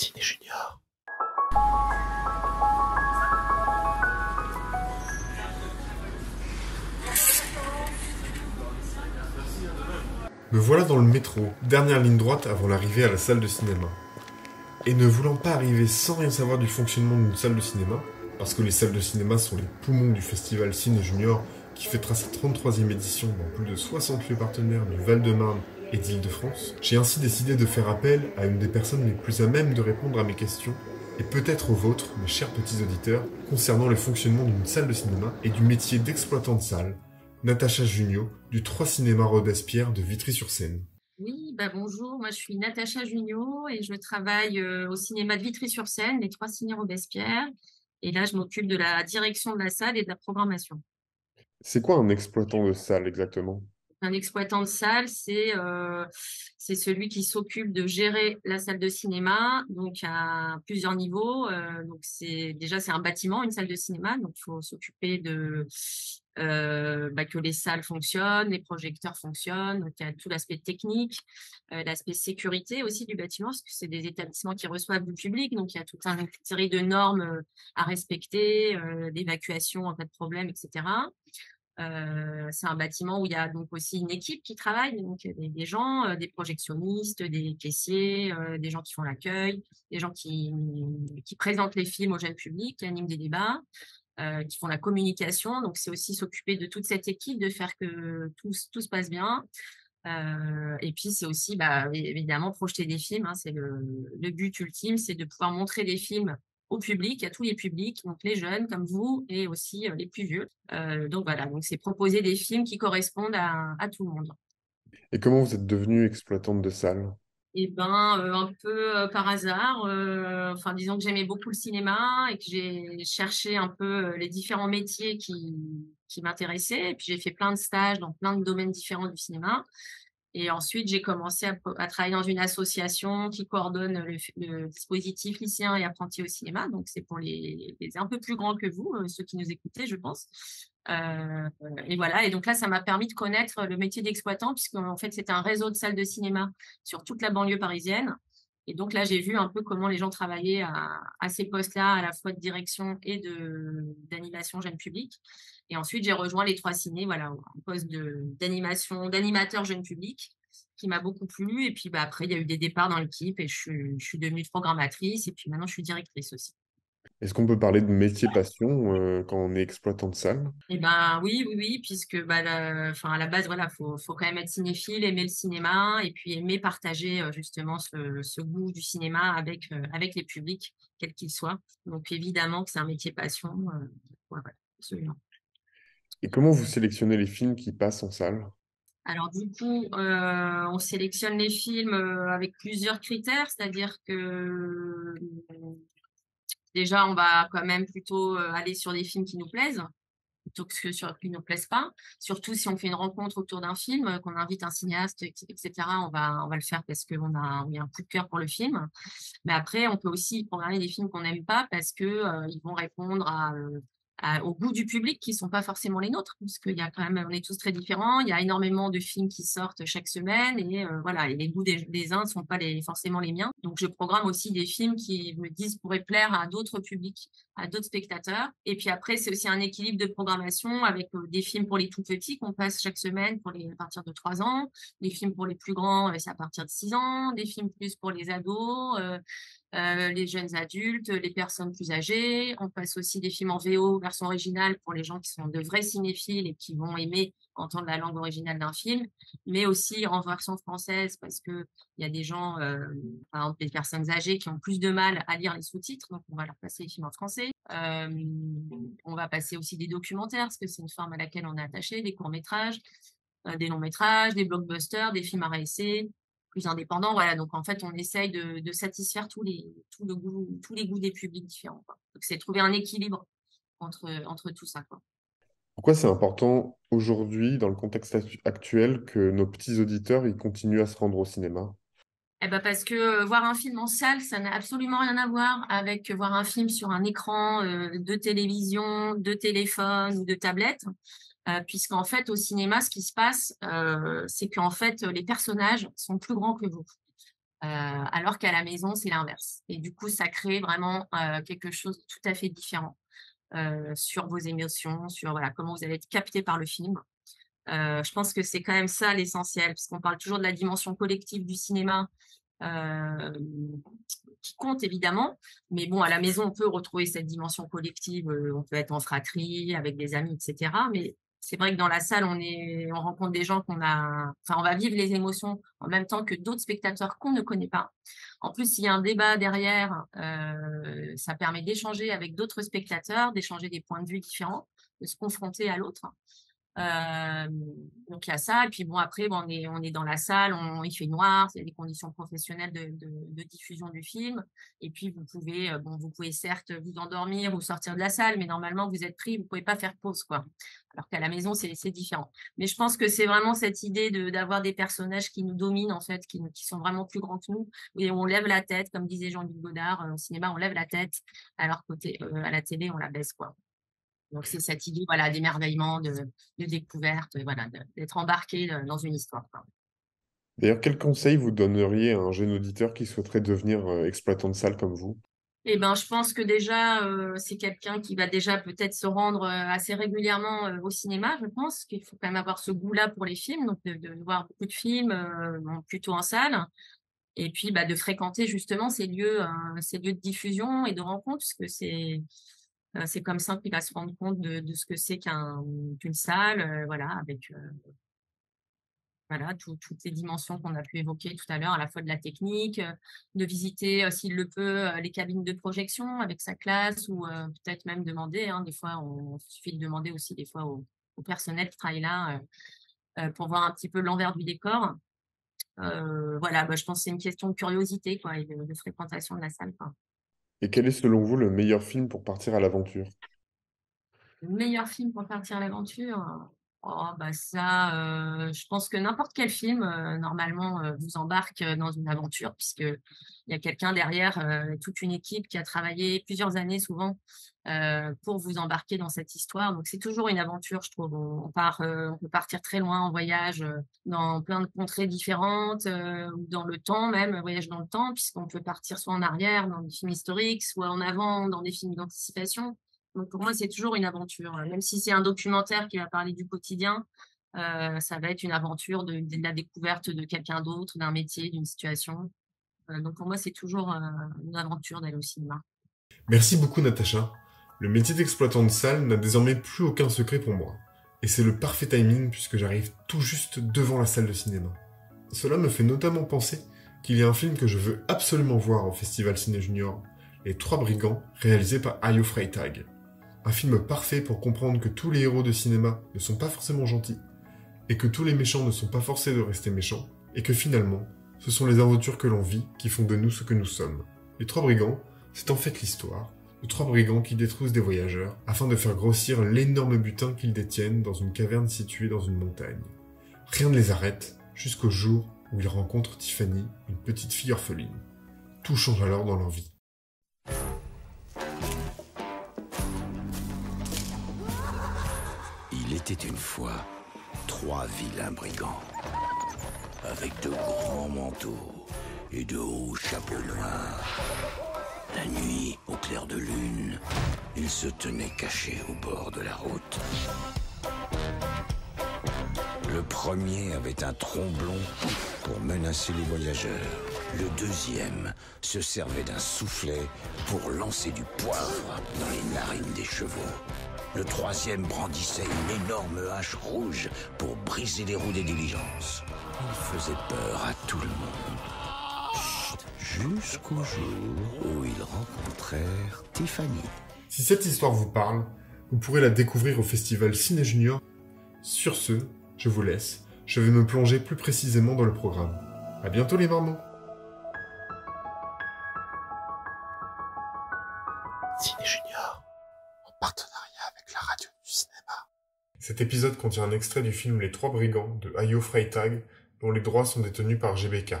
Ciné Junior. Me voilà dans le métro, dernière ligne droite avant l'arrivée à la salle de cinéma. Et ne voulant pas arriver sans rien savoir du fonctionnement d'une salle de cinéma, parce que les salles de cinéma sont les poumons du festival Ciné Junior qui fêtera sa 33e édition dans plus de 60 lieux partenaires du Val-de-Marne et d'Île-de-France, j'ai ainsi décidé de faire appel à une des personnes les plus à même de répondre à mes questions, et peut-être aux vôtres, mes chers petits auditeurs, concernant le fonctionnement d'une salle de cinéma et du métier d'exploitant de salle, Natacha Junio, du 3 Cinéma Robespierre de Vitry-sur-Seine. Oui, bonjour, moi je suis Natacha Junio et je travaille au cinéma de Vitry-sur-Seine, les Trois Ciné Robespierre. Et là, je m'occupe de la direction de la salle et de la programmation. C'est quoi un exploitant de salle exactement? Un exploitant de salle, c'est celui qui s'occupe de gérer la salle de cinéma, donc à plusieurs niveaux. Donc c'est un bâtiment, une salle de cinéma, donc il faut s'occuper de que les salles fonctionnent, les projecteurs fonctionnent. Donc il y a tout l'aspect technique, l'aspect sécurité aussi du bâtiment, parce que c'est des établissements qui reçoivent du public, donc il y a toute une série de normes à respecter, d'évacuation en cas de problème, etc. C'est un bâtiment où il y a donc aussi une équipe qui travaille, donc des gens, des projectionnistes, des caissiers, des gens qui font l'accueil, des gens qui présentent les films au jeune public, qui animent des débats, qui font la communication. Donc c'est aussi s'occuper de toute cette équipe, de faire que tout se passe bien. Et puis c'est aussi, évidemment projeter des films, hein. C'est le but ultime, c'est de pouvoir montrer des films au public, à tous les publics, donc les jeunes comme vous et aussi, les plus vieux. Donc voilà, donc c'est proposer des films qui correspondent à tout le monde. Et comment vous êtes devenue exploitante de salle? Un peu, par hasard, enfin disons que j'aimais beaucoup le cinéma et que j'ai cherché un peu, les différents métiers qui m'intéressaient, et puis j'ai fait plein de stages dans plein de domaines différents du cinéma. Et ensuite, j'ai commencé à travailler dans une association qui coordonne le dispositif lycéens et apprentis au cinéma. Donc, c'est pour les un peu plus grands que vous, ceux qui nous écoutez, je pense. Et voilà. Et donc là, ça m'a permis de connaître le métier d'exploitant, puisqu'en fait, c'était un réseau de salles de cinéma sur toute la banlieue parisienne. Et donc là, j'ai vu un peu comment les gens travaillaient à ces postes-là, à la fois de direction et d'animation jeune public. Et ensuite, j'ai rejoint les 3 ciné, voilà, un poste d'animateur jeune public qui m'a beaucoup plu. Et puis, après, il y a eu des départs dans l'équipe et je suis devenue programmatrice et puis maintenant, je suis directrice aussi. Est-ce qu'on peut parler de métier passion quand on est exploitant de salle? Et oui, oui, oui, puisque, à la base, voilà, faut quand même être cinéphile, aimer le cinéma et puis aimer partager, justement ce goût du cinéma avec les publics, quels qu'ils soient. Donc évidemment que c'est un métier passion, ouais, ouais, absolument. Et comment vous sélectionnez les films qui passent en salle? Alors du coup, on sélectionne les films, avec plusieurs critères, c'est-à-dire que, déjà, on va quand même plutôt, aller sur des films qui nous plaisent, plutôt que qui nous plaisent pas. Surtout si on fait une rencontre autour d'un film, qu'on invite un cinéaste et cetera, on va le faire parce qu'on a un coup de cœur pour le film. Mais après, on peut aussi programmer des films qu'on n'aime pas parce que, ils vont répondre au goût du public qui sont pas forcément les nôtres. Parce qu'il y a quand même on est tous très différents, il y a énormément de films qui sortent chaque semaine et voilà, et les goûts des uns ne sont pas forcément les miens. Donc je programme aussi des films qui me disent pourraient plaire à d'autres publics, à d'autres spectateurs. Et puis après, c'est aussi un équilibre de programmation avec, des films pour les tout petits qu'on passe chaque semaine à partir de 3 ans, des films pour les plus grands, c'est à partir de 6 ans, des films plus pour les ados, les jeunes adultes, les personnes plus âgées. On passe aussi des films en VO, version originale, pour les gens qui sont de vrais cinéphiles et qui vont aimer entendre la langue originale d'un film, mais aussi en version française parce qu'il y a des gens, par exemple des personnes âgées qui ont plus de mal à lire les sous-titres, donc on va leur passer les films en français. On va passer aussi des documentaires parce que c'est une forme à laquelle on est attaché, des courts-métrages, des longs-métrages, des blockbusters, des films à réessai, plus indépendants. Voilà, donc en fait, on essaye de satisfaire tous les goûts des publics différents, quoi. Donc c'est trouver un équilibre entre tout ça, quoi. Pourquoi c'est important aujourd'hui, dans le contexte actuel, que nos petits auditeurs ils continuent à se rendre au cinéma? Parce que, voir un film en salle, ça n'a absolument rien à voir avec voir un film sur un écran, de télévision, de téléphone ou de tablette. Puisqu'en fait, au cinéma, ce qui se passe, c'est qu'en fait, les personnages sont plus grands que vous. alors qu'à la maison, c'est l'inverse. Et du coup, ça crée vraiment quelque chose de tout à fait différent sur vos émotions, sur voilà, comment vous allez être capté par le film. Je pense que c'est quand même ça l'essentiel, parce qu'on parle toujours de la dimension collective du cinéma, euh, qui compte évidemment, mais bon, à la maison, on peut retrouver cette dimension collective, on peut être en fratrie, avec des amis, etc. Mais c'est vrai que dans la salle, on rencontre des gens on va vivre les émotions en même temps que d'autres spectateurs qu'on ne connaît pas. En plus, s'il y a un débat derrière, ça permet d'échanger avec d'autres spectateurs, d'échanger des points de vue différents, de se confronter à l'autre. Donc il y a ça et puis bon après bon, on est dans la salle, il fait noir, c'est des conditions professionnelles de diffusion du film et puis vous pouvez certes vous endormir ou sortir de la salle, mais normalement vous êtes pris, vous pouvez pas faire pause quoi. Alors qu'à la maison c'est différent. Mais je pense que c'est vraiment cette idée d'avoir des personnages qui nous dominent en fait, qui sont vraiment plus grands que nous et on lève la tête, comme disait Jean-Luc Godard, au cinéma on lève la tête, alors à la télé on la baisse quoi. Donc c'est cette idée, voilà, d'émerveillement, de découverte, voilà, d'être embarqué dans une histoire, quoi. D'ailleurs, quel conseil vous donneriez à un jeune auditeur qui souhaiterait devenir exploitant de salle comme vous? Eh ben, je pense que déjà, c'est quelqu'un qui va déjà peut-être se rendre assez régulièrement au cinéma, je pense qu'il faut quand même avoir ce goût-là pour les films, donc de voir beaucoup de films, bon, plutôt en salle, et puis bah, de fréquenter justement ces lieux de diffusion et de rencontre, parce que c'est comme ça qu'il va se rendre compte de ce que c'est qu'une salle, voilà, avec voilà, toutes les dimensions qu'on a pu évoquer tout à l'heure, à la fois de la technique, de visiter, s'il le peut, les cabines de projection avec sa classe ou peut-être même demander, hein, des fois, il suffit de demander aussi des fois au personnel qui travaille là, pour voir un petit peu l'envers du décor. Voilà, bah, je pense que c'est une question de curiosité quoi et de fréquentation de la salle, quoi. Et quel est selon vous le meilleur film pour partir à l'aventure? Le meilleur film pour partir à l'aventure? Oh bah ça, je pense que n'importe quel film, normalement, vous embarque, dans une aventure puisqu'il y a quelqu'un derrière, toute une équipe qui a travaillé plusieurs années souvent, pour vous embarquer dans cette histoire. Donc c'est toujours une aventure, je trouve. On peut partir très loin en voyage, dans plein de contrées différentes, ou dans le temps même, un voyage dans le temps puisqu'on peut partir soit en arrière dans des films historiques, soit en avant dans des films d'anticipation. Donc pour moi, c'est toujours une aventure, même si c'est un documentaire qui va parler du quotidien, ça va être une aventure de la découverte de quelqu'un d'autre, d'un métier, d'une situation. Donc pour moi, c'est toujours, une aventure d'aller au cinéma. Merci beaucoup Natacha. Le métier d'exploitant de salle n'a désormais plus aucun secret pour moi. Et c'est le parfait timing puisque j'arrive tout juste devant la salle de cinéma. Cela me fait notamment penser qu'il y a un film que je veux absolument voir au Festival Ciné Junior, Les Trois Brigands, réalisé par Ayo Freitag. Un film parfait pour comprendre que tous les héros de cinéma ne sont pas forcément gentils, et que tous les méchants ne sont pas forcés de rester méchants, et que finalement, ce sont les aventures que l'on vit qui font de nous ce que nous sommes. Les Trois Brigands, c'est en fait l'histoire de trois brigands qui détroussent des voyageurs afin de faire grossir l'énorme butin qu'ils détiennent dans une caverne située dans une montagne. Rien ne les arrête jusqu'au jour où ils rencontrent Tiffany, une petite fille orpheline. Tout change alors dans leur vie. Il était une fois trois vilains brigands, avec de grands manteaux et de hauts chapeaux noirs. La nuit, au clair de lune, ils se tenaient cachés au bord de la route. Le premier avait un tromblon pour menacer les voyageurs. Le deuxième se servait d'un soufflet pour lancer du poivre dans les narines des chevaux. Le troisième brandissait une énorme hache rouge pour briser les roues des diligences. Il faisait peur à tout le monde. Jusqu'au jour où ils rencontrèrent Tiffany. Si cette histoire vous parle, vous pourrez la découvrir au Festival Ciné Junior. Sur ce, je vous laisse. Je vais me plonger plus précisément dans le programme. À bientôt les marmots. Ciné Junior, en partenariat avec la radio du cinéma. Cet épisode contient un extrait du film Les Trois Brigands de Ayo Freitag, dont les droits sont détenus par GBK.